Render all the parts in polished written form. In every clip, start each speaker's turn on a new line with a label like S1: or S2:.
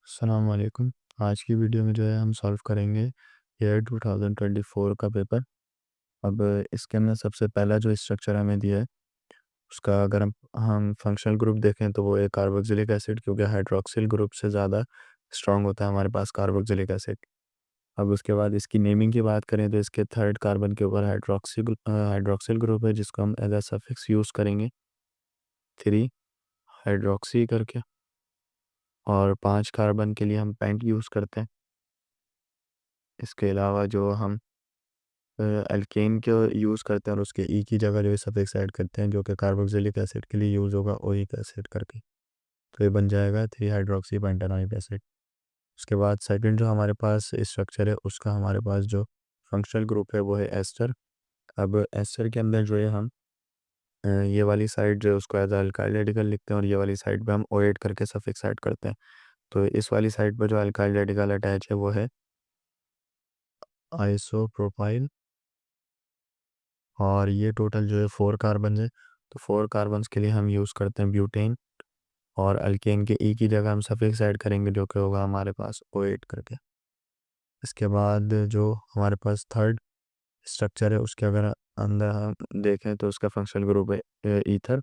S1: अस्सलाम वालेकुम। आज की वीडियो में जो है हम सॉल्व करेंगे ईयर 2024 का पेपर। अब इसके अंदर सबसे पहला जो स्ट्रक्चर हमें दिया है उसका अगर हम फंक्शनल ग्रुप देखें तो वो है कार्बोक्सिलिक एसिड, क्योंकि हाइड्रोक्सिल ग्रुप से ज़्यादा स्ट्रॉन्ग होता है हमारे पास कार्बोक्सिलिक एसिड। अब उसके बाद इसकी नेमिंग की बात करें तो इसके थर्ड कार्बन के ऊपर हाइड्रोक्सिल ग्रुप है, जिसको हम एज अ सफिक्स यूज़ करेंगे 3 हाइड्रोक्सी करके। और 5 कार्बन के लिए हम पेंट यूज़ करते हैं। इसके अलावा जो हम एल्केन को यूज़ करते हैं और उसके ई की जगह जो है सफिक्स ऐड करते हैं, जो कि कार्बोक्सिलिक एसिड के लिए यूज़ होगा ओइक एसिड करके। तो ये बन जाएगा 3 हाइड्रोक्सी पेंटानोइक एसिड। उसके बाद सेकंड जो हमारे पास स्ट्रक्चर है उसका हमारे पास जो फंक्शनल ग्रुप है वो है एस्टर। अब एस्टर के अंदर जो है हम ये वाली साइड जो है उसको एज अल्काइल रेडिकल लिखते हैं और ये वाली साइड पे हम OH करके सफिक्स ऐड करते हैं। तो इस वाली साइड पर जो अल्काइल रेडिकल अटैच है वो है आइसोप्रोपाइल। और ये टोटल जो है 4 कार्बन है। तो 4 कार्बन्स के लिए हम यूज़ करते हैं ब्यूटेन। और अल्केन के ई की जगह हम सफिक्स ऐड करेंगे जो कि होगा हमारे पास OH करके। इसके बाद जो हमारे पास थर्ड स्ट्रक्चर है उसके अगर अंदर हम देखें तो उसका फंक्शनल ग्रुप है ईथर।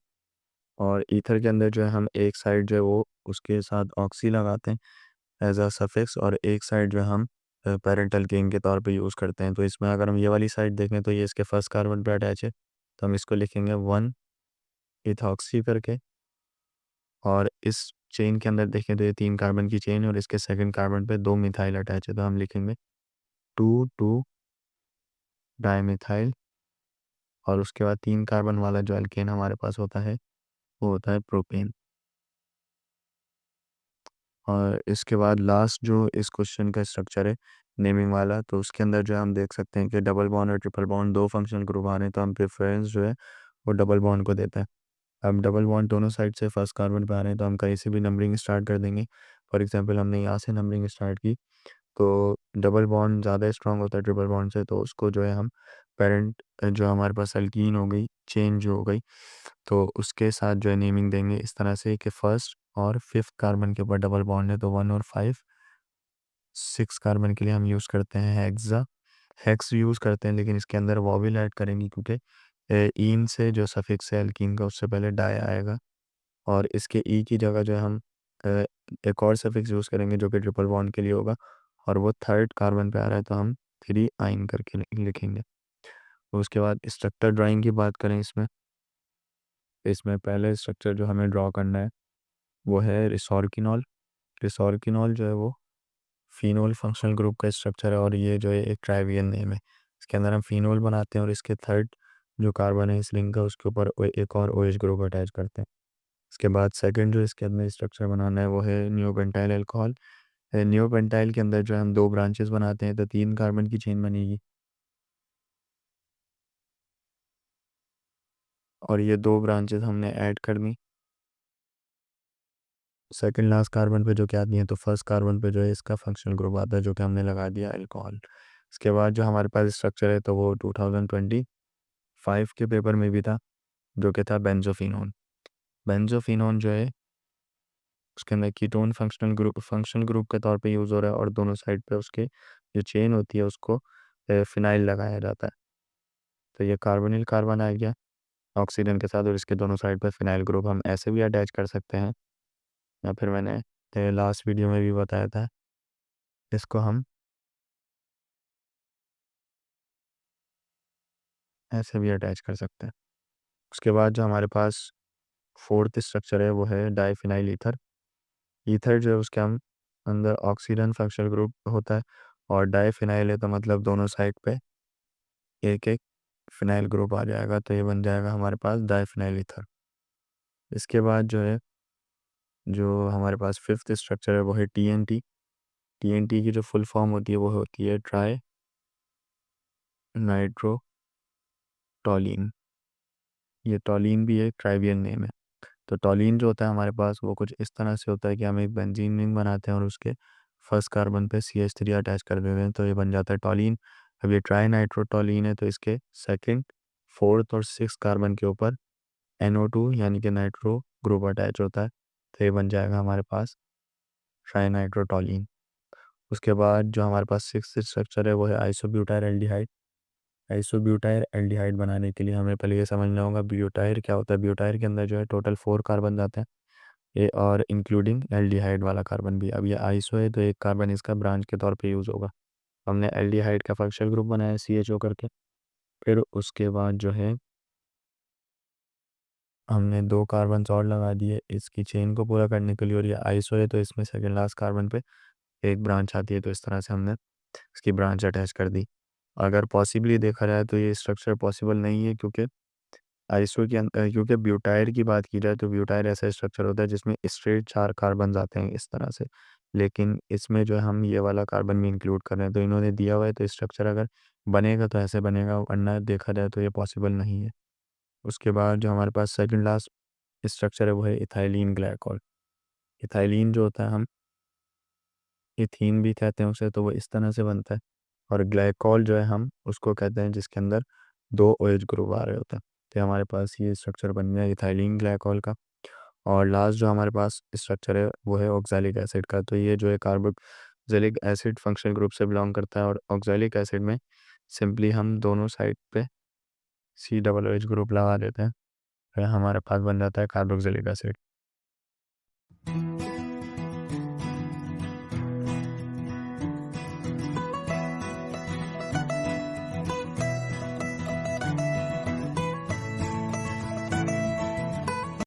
S1: और ईथर के अंदर जो है हम एक साइड जो है वो उसके साथ ऑक्सी लगाते हैं एज अ सफिक्स, और एक साइड जो है हम पेरेंट अल्केन के तौर पे यूज़ करते हैं। तो इसमें अगर हम ये वाली साइड देखें तो ये इसके फर्स्ट कार्बन पे अटैच है, तो हम इसको लिखेंगे 1 इथॉक्सी करके। और इस चेन के अंदर देखें तो ये 3 कार्बन की चेन है और इसके सेकंड कार्बन पे 2 मिथाइल अटैच है, तो हम लिखेंगे 2 डाईमिथाइल। और उसके बाद 3 कार्बन वाला जो अल्केन हमारे पास होता है वो होता है प्रोपेन। और इसके बाद लास्ट जो इस क्वेश्चन का स्ट्रक्चर है नेमिंग वाला, तो उसके अंदर जो है हम देख सकते हैं कि डबल बॉन्ड और ट्रिपल बॉन्ड दो फंक्शनल ग्रुप आ रहे हैं, तो हम प्रेफरेंस जो है वो डबल बॉन्ड को देते हैं। अब डबल बॉन्ड दोनों साइड से फर्स्ट कार्बन पे आ रहे हैं तो हम कहीं से भी नंबरिंग स्टार्ट कर देंगे। फॉर एग्जांपल हमने यहाँ से नंबरिंग स्टार्ट की, तो डबल बॉन्ड ज़्यादा स्ट्रांग होता है ट्रिपल बॉन्ड से, तो उसको जो है हम पेरेंट जो हमारे पास एल्कीन हो गई, चेन जो हो गई, तो उसके साथ जो है नेमिंग देंगे इस तरह से कि फर्स्ट और फिफ्थ कार्बन के ऊपर डबल बॉन्ड है तो 1 और 5। 6 कार्बन के लिए हम यूज़ करते हैं हेक्सा। हेक्स यूज़ करते हैं लेकिन इसके अंदर वॉवेल ऐड करेंगे, क्योंकि ईन से जो सफिक्स है एल्कीन का उससे पहले डाई आएगा। और इसके ई की जगह जो है हम अ, एक और सफिक्स यूज़ करेंगे जो कि ट्रिपल बॉन्ड के लिए होगा, और वो थर्ड कार्बन पे आ रहा है तो हम 3 आइन करके लिखेंगे। उसके बाद स्ट्रक्चर ड्राइंग की बात करें इसमें, इसमें पहले स्ट्रक्चर जो हमें ड्रॉ करना है वो है रिसोर्किनॉल। रिसोर्किनॉल जो है वो फिनोल फंक्शनल ग्रुप का स्ट्रक्चर है और ये जो है एक ट्राइवियल नेम है। इसके अंदर हम फिनोल बनाते हैं और इसके थर्ड जो कार्बन है इस रिंग का उसके ऊपर एक और OH ग्रुप अटैच करते हैं। इसके बाद सेकंड जो इसके अंदर स्ट्रक्चर बनाना है वो है नियोपेंटाइल अल्कोहल। नियोपेंटाइल के अंदर जो है हम 2 ब्रांचेस बनाते हैं तो 3 कार्बन की चेन बनेगी, और ये 2 ब्रांचेस हमने ऐड कर दी सेकंड लास्ट कार्बन पे जो कि आती हैं। तो फर्स्ट कार्बन पे जो है इसका फंक्शनल ग्रुप आता है जो कि हमने लगा दिया अल्कोहल। इसके बाद जो हमारे पास स्ट्रक्चर है तो वो 2025 के पेपर में भी था, जो कि था बेंजोफिनोन। बेंजोफिनोन जो है उसके अंदर कीटोन फंक्शनल ग्रुप के तौर पे यूज़ हो रहा है और दोनों साइड पे उसके जो चेन होती है उसको फिनाइल लगाया जाता है। तो ये कार्बोनिल कार्बन आ गया ऑक्सीजन के साथ, और इसके दोनों साइड पे फिनाइल ग्रुप हम ऐसे भी अटैच कर सकते हैं, या फिर मैंने लास्ट वीडियो में भी बताया था इसको हम ऐसे भी अटैच कर सकते हैं। उसके बाद जो हमारे पास फोर्थ स्ट्रक्चर है वो है डाइफिनाइल ईथर। ईथर जो है उसके हम अंदर ऑक्सीजन फंक्शनल ग्रुप होता है, और डाइफिनाइल है तो मतलब दोनों साइड पे एक एक फिनाइल ग्रुप आ जाएगा, तो ये बन जाएगा हमारे पास डाइफिनाइल ईथर। इसके बाद जो है जो हमारे पास फिफ्थ स्ट्रक्चर है वो है TNT। TNT की जो फुल फॉर्म होती है वो होती है ट्राई नाइट्रोटोलीन। ये टोलीन भी एक ट्राइवियल नेम है। तो टोलीन जो होता है हमारे पास वो कुछ इस तरह से होता है कि हम एक बेंजीन रिंग बनाते हैं और उसके फर्स्ट कार्बन पे CH3 अटैच कर देते हैं तो ये बन जाता है टोलीन। अब ये ट्राई नाइट्रोटोलीन है तो इसके सेकंड, फोर्थ और सिक्स कार्बन के ऊपर NO2 यानी कि नाइट्रो ग्रुप अटैच होता है, तो ये बन जाएगा हमारे पास ट्राइनाइट्रोटोलीन। उसके बाद जो हमारे पास सिक्स्थ स्ट्रक्चर है वो है आइसोब्यूटाइल एल्डिहाइड। आइसोब्यूटाइल एल्डिहाइड बनाने के लिए हमें पहले ये समझना होगा ब्यूटाइल क्या होता है। ब्यूटाइल के अंदर जो है टोटल 4 कार्बन जाते हैं, ये और इंक्लूडिंग एल्डिहाइड वाला कार्बन भी। अब ये आइसो है तो एक कार्बन इसका ब्रांच के तौर पे यूज़ होगा। हमने एल्डिहाइड का फंक्शनल ग्रुप बनाया CHO करके। फिर उसके बाद जो है हमने 2 कार्बन और लगा दिए इसकी चेन को पूरा करने के लिए, और ये आइसो है तो इसमें सेकेंड लास्ट कार्बन पे एक ब्रांच आती है, तो इस तरह से हमने इसकी ब्रांच अटैच कर दी। अगर पॉसिबली देखा जाए तो ये स्ट्रक्चर पॉसिबल नहीं है, क्योंकि आइसो के अंदर, क्योंकि ब्यूटाइल की बात की जाए तो ब्यूटाइल ऐसा स्ट्रक्चर होता है जिसमें स्ट्रेट 4 कार्बन आते हैं इस तरह से। लेकिन इसमें जो है हम ये वाला कार्बन भी इंक्लूड कर रहे हैं, तो इन्होंने दिया हुआ है तो स्ट्रक्चर अगर बनेगा तो ऐसे बनेगा, वरना देखा जाए तो ये पॉसिबल नहीं है। उसके बाद जो हमारे पास सेकंड लास्ट स्ट्रक्चर है वो है इथाइलिन ग्लाइकॉल। इथाइलिन जो होता है हम इथीन भी कहते हैं उसे, तो वो इस तरह से बनता है। और ग्लाइकॉल जो है हम उसको कहते हैं जिसके अंदर 2 OH ग्रुप आ रहे होते हैं। तो हमारे पास ये स्ट्रक्चर बन गया इथाइलिन ग्लाइकॉल का। और लास्ट जो हमारे पास स्ट्रक्चर है वो है ऑक्सैलिक एसिड का। तो ये जो है कार्बोक्सिलिक एसिड फंक्शनल ग्रुप से बिलोंग करता है, और ऑक्सैलिक एसिड में सिंपली हम दोनों साइड पे COOH ग्रुप लगा देते हैं, फिर हमारे पास बन जाता है कार्बोक्सिलिक एसिड।